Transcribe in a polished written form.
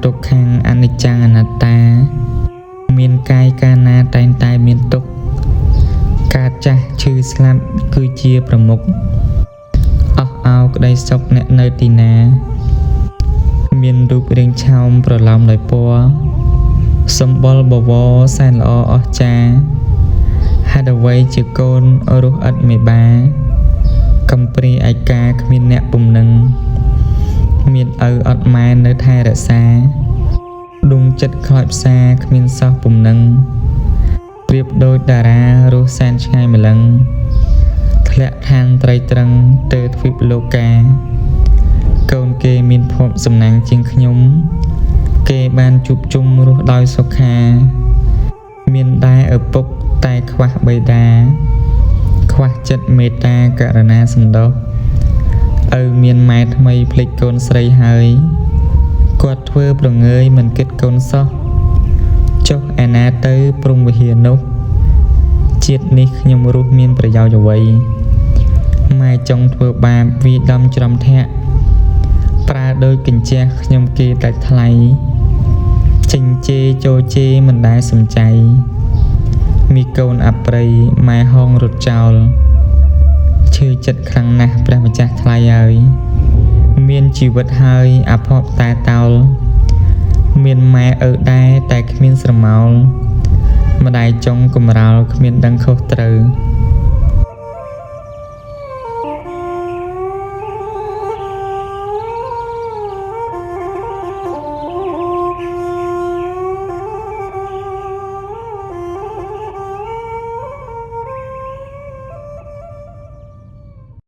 ទុក្ខខាងអនិច្ចំអនត្តាមានកាយកាលណាតែងតែមានទុក្ខកើតចាស់ឈឺស្លាប់គឺជាប្រមុខអស់អោក្តីសុខអ្នកនៅទីណាមានរូបរាងឆោមប្រឡំដោយពណ៌សម្បុរបវរសែនល្អអស្ចារ្យហេតុអ្វីជាកូនរស់ឥតមេបាកំព្រាឯកាគ្មានអ្នកពំនឹងមានឪអត់ម៉ែនៅថែរក្សាដួងចិត្តខ្លោចផ្សាគ្មានសោះពំនឹងប្រៀបដូចតារារស់សែនឆ្ងាយម្លឹងធ្លាក់ឋានត្រីត្រឹងទៅទ្វីបលោកាកូនគេមានភពសំណាងជាងខ្ញុំគេបានជួបជុំរស់ដោយសុខាមានដែរឪពុកតែខ្វះបិតាខ្វះចិត្តមេត្តាករុណាសន្តោសឪមានម៉ែថ្មីភ្លេចកូនស្រីហើយគាត់ធ្វើប្រងើយមិនគិតកូនសោះចុះឯណាទៅព្រំវិហារនោះជាតិនេះខ្ញុំរស់មានប្រយោជន៍អ្វីម៉ែចង់ធ្វើបាបវាដំច្រំធាក់ប្រើដោយកញ្ជះខ្ញុំគេតែថ្លៃចិញ្ជេចូលជេមិនដែលសំចៃមីកូនអប្រិយម៉ែហងរត់ចោលឈឺចិត្តខ្លាំងណាស់ព្រះម្ចាស់ថ្លៃហើយមានជីវិតហើយអភ័ព្វតែតោលមានម៉ែឪដែរតែគ្មានស្រមោលម្ដាយចុងកំរោលគ្មានដឹងខុសត្រូវ